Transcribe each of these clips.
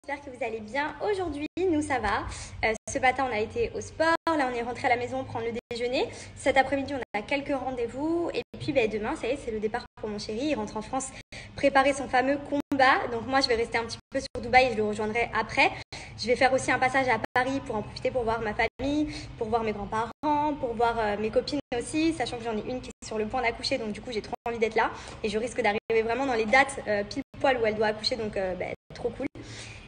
J'espère que vous allez bien. Aujourd'hui, nous ça va. Ce matin, on a été au sport. Là, on est rentré à la maison prendre le déjeuner. Cet après-midi, on a quelques rendez-vous. Et puis demain, ça y est, c'est le départ pour mon chéri. Il rentre en France préparer son fameux combat. Donc moi, je vais rester un petit peu sur Dubaï et je le rejoindrai après. Je vais faire aussi un passage à Paris pour en profiter pour voir ma famille, pour voir mes grands-parents, pour voir mes copines aussi, sachant que j'en ai une qui est sur le point d'accoucher. Donc du coup, j'ai trop envie d'être là. Et je risque d'arriver vraiment dans les dates pile poil où elle doit accoucher. Donc trop cool.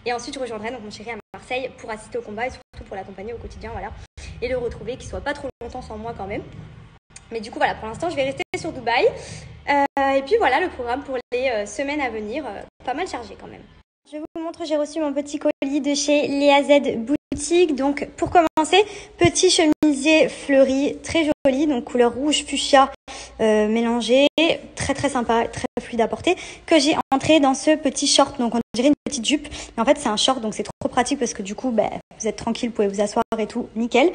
Et ensuite, je rejoindrai donc mon chéri à Marseille pour assister au combat et surtout pour l'accompagner au quotidien, voilà. Et le retrouver, qu'il soit pas trop longtemps sans moi quand même. Mais du coup, voilà, pour l'instant, je vais rester sur Dubaï. Et puis voilà, le programme pour les semaines à venir, pas mal chargé quand même. Je vous montre, j'ai reçu mon petit colis de chez Léa Z Boutique. Donc, pour commencer, petit chemisier fleuri, très joli, donc couleur rouge fuchsia mélangé, très très sympa, très fluide à porter, que j'ai entré dans ce petit short. Donc, on dirait une petite jupe, mais en fait, c'est un short, donc c'est trop pratique parce que du coup, vous êtes tranquille, vous pouvez vous asseoir et tout, nickel.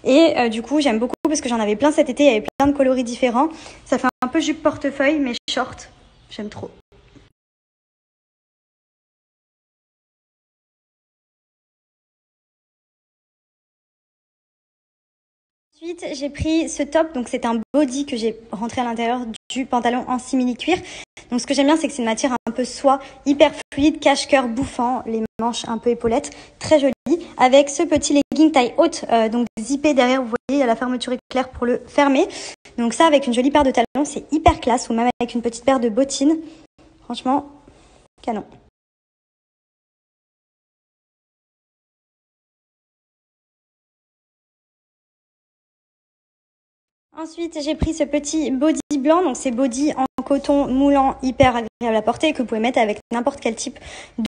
Et du coup, j'aime beaucoup parce que j'en avais plein cet été, il y avait plein de coloris différents. Ça fait un peu jupe portefeuille, mais short, j'aime trop. Ensuite, j'ai pris ce top, donc c'est un body que j'ai rentré à l'intérieur du pantalon en simili-cuir. Donc ce que j'aime bien, c'est que c'est une matière un peu soie, hyper fluide, cache-cœur bouffant, les manches un peu épaulettes, très jolie, avec ce petit legging taille haute, donc zippé derrière, vous voyez, il y a la fermeture éclair pour le fermer. Donc ça, avec une jolie paire de talons, c'est hyper classe, ou même avec une petite paire de bottines. Franchement, canon. Ensuite, j'ai pris ce petit body blanc, donc c'est body en coton moulant, hyper agréable à porter, que vous pouvez mettre avec n'importe quel type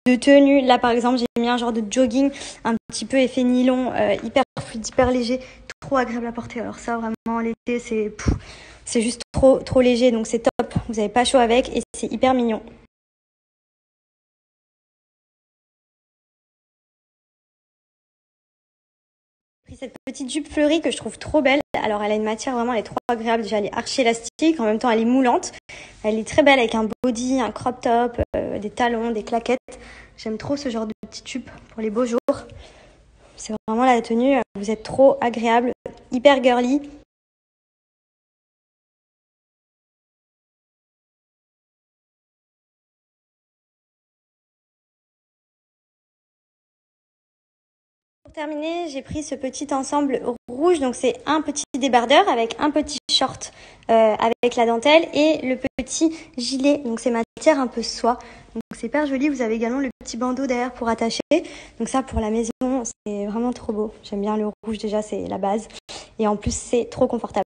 de tenue. Là, par exemple, j'ai mis un genre de jogging, un petit peu effet nylon, hyper fluide, hyper léger, trop agréable à porter. Alors ça, vraiment, l'été, c'est juste trop léger, donc c'est top. Vous n'avez pas chaud avec et c'est hyper mignon. J'ai pris cette petite jupe fleurie que je trouve trop belle. Alors elle a une matière vraiment, elle est trop agréable. Déjà elle est archi élastique, en même temps elle est moulante. Elle est très belle avec un body, un crop top, des talons, des claquettes. J'aime trop ce genre de petite jupe pour les beaux jours. C'est vraiment la tenue, vous êtes trop agréable, hyper girly. Pour terminer, j'ai pris ce petit ensemble rouge, donc c'est un petit débardeur avec un petit short avec la dentelle et le petit gilet, donc c'est matière un peu soie, donc c'est hyper joli. Vous avez également le petit bandeau derrière pour attacher, donc ça pour la maison c'est vraiment trop beau. J'aime bien le rouge, déjà c'est la base et en plus c'est trop confortable.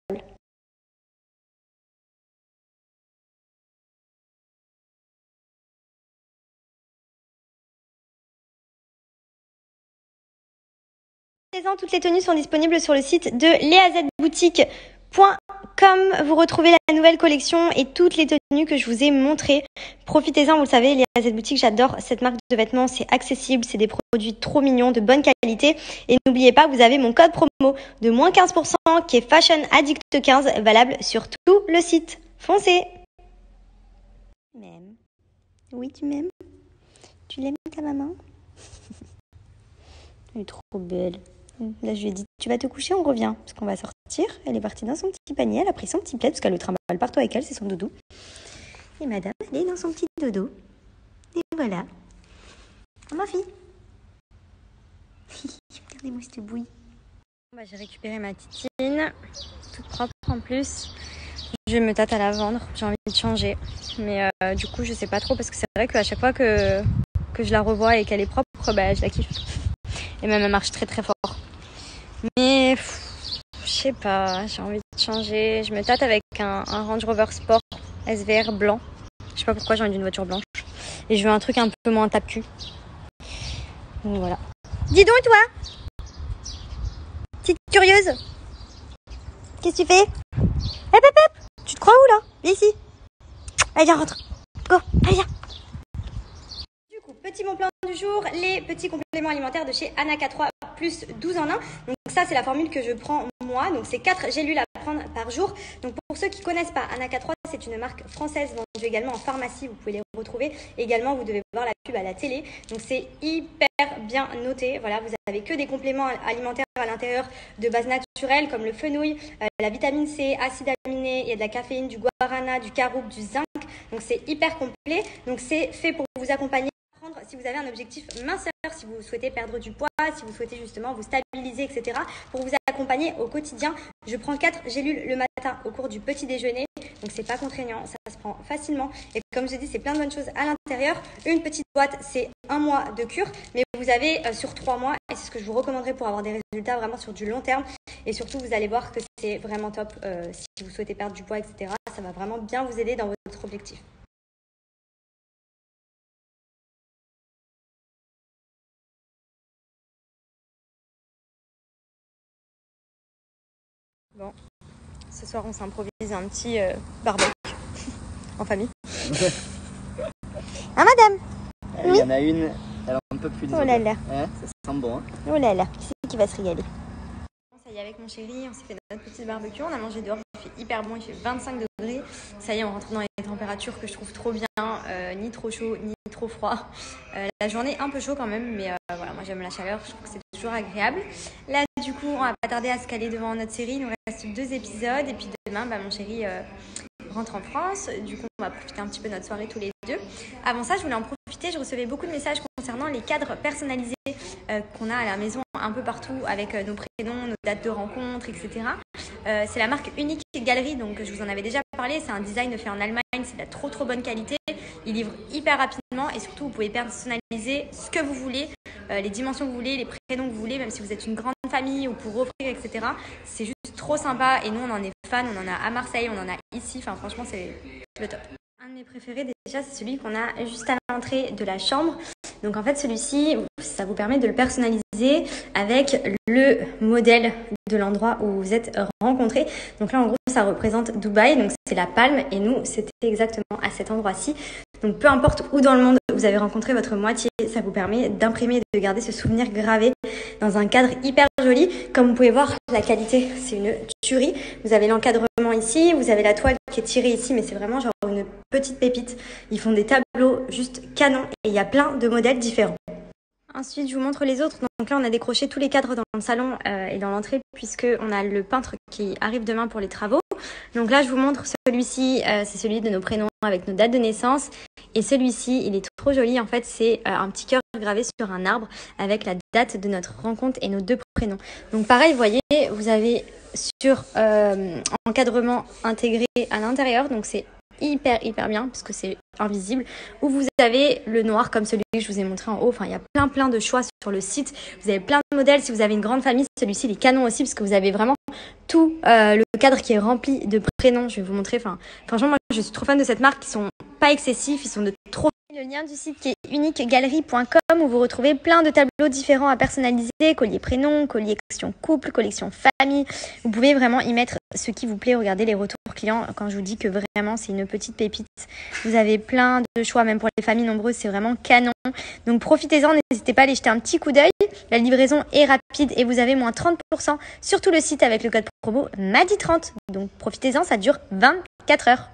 Toutes les tenues sont disponibles sur le site de leazboutique.com. Vous retrouvez la nouvelle collection et toutes les tenues que je vous ai montrées. Profitez-en, vous le savez, Léa Z Boutique, j'adore cette marque de vêtements. C'est accessible, c'est des produits trop mignons, de bonne qualité. Et n'oubliez pas, vous avez mon code promo de moins 15% qui est Fashion Addict 15, valable sur tout le site. Foncez! Tu m'aimes? Oui, tu m'aimes? Tu l'aimes ta maman? Elle est trop belle. Là, je lui ai dit, tu vas te coucher, on revient. Parce qu'on va sortir. Elle est partie dans son petit panier. Elle a pris son petit plaid parce qu'elle le trimballe partout avec elle. C'est son doudou. Et madame, elle est dans son petit dodo. Et voilà. Oh, ma fille. Regardez-moi cette bouille. J'ai récupéré ma titine. Toute propre en plus. Je me tâte à la vendre. J'ai envie de changer. Mais du coup, je sais pas trop parce que c'est vrai qu'à chaque fois que je la revois et qu'elle est propre, je la kiffe. Et même elle marche très très fort. Mais je sais pas, j'ai envie de changer. Je me tâte avec un Range Rover Sport SVR blanc. Je sais pas pourquoi j'ai envie d'une voiture blanche. Et je veux un truc un peu moins tape-cul. Donc voilà. Dis donc toi, petite curieuse, qu'est-ce que tu fais? Hop hop hop. Tu te crois où là? Viens ici. Allez viens, rentre. Go, allez viens. Du coup, petit bon plan du jour, les petits compléments alimentaires de chez Anna K3 plus 12 en 1. Donc ça, c'est la formule que je prends mois. Donc c'est 4 gélules à prendre par jour. Donc pour ceux qui ne connaissent pas, Anaca 3, c'est une marque française vendue également en pharmacie. Vous pouvez les retrouver. Également, vous devez voir la pub à la télé. Donc c'est hyper bien noté. Voilà, vous n'avez que des compléments alimentaires à l'intérieur de base naturelle comme le fenouil, la vitamine C, acide aminé, il y a de la caféine, du guarana, du caroube, du zinc. Donc c'est hyper complet. Donc c'est fait pour vous accompagner. Si vous avez un objectif minceur, si vous souhaitez perdre du poids, si vous souhaitez justement vous stabiliser, etc. Pour vous accompagner au quotidien, je prends 4 gélules le matin au cours du petit déjeuner. Donc c'est pas contraignant, ça se prend facilement. Et comme je dis, c'est plein de bonnes choses à l'intérieur. Une petite boîte, c'est 1 mois de cure, mais vous avez sur 3 mois. Et c'est ce que je vous recommanderais pour avoir des résultats vraiment sur du long terme. Et surtout, vous allez voir que c'est vraiment top si vous souhaitez perdre du poids, etc. Ça va vraiment bien vous aider dans votre objectif. Bon, ce soir on s'improvise un petit barbecue en famille. Ah madame? Il y en a une, elle est un peu plus Oh là là. Ça sent bon. Hein. Oh là là, qui c'est qui va se régaler? Ça y est, avec mon chéri, on s'est fait notre petit barbecue, on a mangé dehors, il fait hyper bon, il fait 25 degrés. Ça y est, on rentre dans les températures que je trouve trop bien, ni trop chaud, ni trop froid. La journée un peu chaud quand même, mais voilà, moi j'aime la chaleur, je trouve que c'est toujours agréable. Là, du coup, on va pas tarder à se caler devant notre série, il nous reste 2 épisodes, et puis demain, mon chéri rentre en France. Du coup, on va profiter un petit peu de notre soirée tous les deux. Avant ça, je voulais en profiter, je recevais beaucoup de messages concernant les cadres personnalisés qu'on a à la maison un peu partout avec nos prénoms, nos dates de rencontre, etc. C'est la marque Unique Galerie, donc je vous en avais déjà parlé. C'est un design fait en Allemagne, c'est de la trop bonne qualité. Il livre hyper rapidement et surtout vous pouvez personnaliser ce que vous voulez, les dimensions que vous voulez, les prénoms que vous voulez, même si vous êtes une grande famille ou pour offrir, etc. C'est juste trop sympa et nous on en est fans, on en a à Marseille, on en a ici, enfin franchement c'est le top. Un de mes préférés déjà, c'est celui qu'on a juste à l'entrée de la chambre. Donc en fait celui-ci, ça vous permet de le personnaliser avec le modèle de l'endroit où vous êtes rencontrés. Donc là en gros ça représente Dubaï, donc c'est la palme et nous c'était exactement à cet endroit-ci. Donc peu importe où dans le monde vous avez rencontré votre moitié, ça vous permet d'imprimer et de garder ce souvenir gravé dans un cadre hyper joli. Comme vous pouvez voir, la qualité c'est une tuerie. Vous avez l'encadrement ici, vous avez la toile qui est tirée ici, mais c'est vraiment genre une petite pépite. Ils font des tableaux juste canon et il y a plein de modèles différents. Ensuite, je vous montre les autres. Donc là, on a décroché tous les cadres dans le salon et dans l'entrée puisqu'on a le peintre qui arrive demain pour les travaux. Donc là, je vous montre celui-ci. C'est celui de nos prénoms avec nos dates de naissance. Et celui-ci, il est trop joli. En fait, c'est un petit cœur gravé sur un arbre avec la date de notre rencontre et nos 2 prénoms. Donc pareil, vous voyez, vous avez sur encadrement intégré à l'intérieur. Donc c'est hyper bien parce que c'est invisible, où vous avez le noir comme celui que je vous ai montré en haut. Enfin, il y a plein de choix sur le site. Vous avez plein de modèles. Si vous avez une grande famille, celui-ci il est canon aussi parce que vous avez vraiment tout le cadre qui est rempli de prénoms. Je vais vous montrer. Enfin, franchement, moi je suis trop fan de cette marque. Ils sont pas excessifs, ils sont de trop. Le lien du site qui est uniquegalerie.com où vous retrouvez plein de tableaux différents à personnaliser, collier prénom, collection couple, collection famille. Vous pouvez vraiment y mettre ce qui vous plaît. Regardez les retours clients quand je vous dis que vraiment c'est une petite pépite. Vous avez plein de choix, même pour les familles nombreuses, c'est vraiment canon. Donc profitez-en, n'hésitez pas à aller jeter un petit coup d'œil. La livraison est rapide et vous avez moins 30% sur tout le site avec le code promo MADI30. Donc profitez-en, ça dure 24 heures.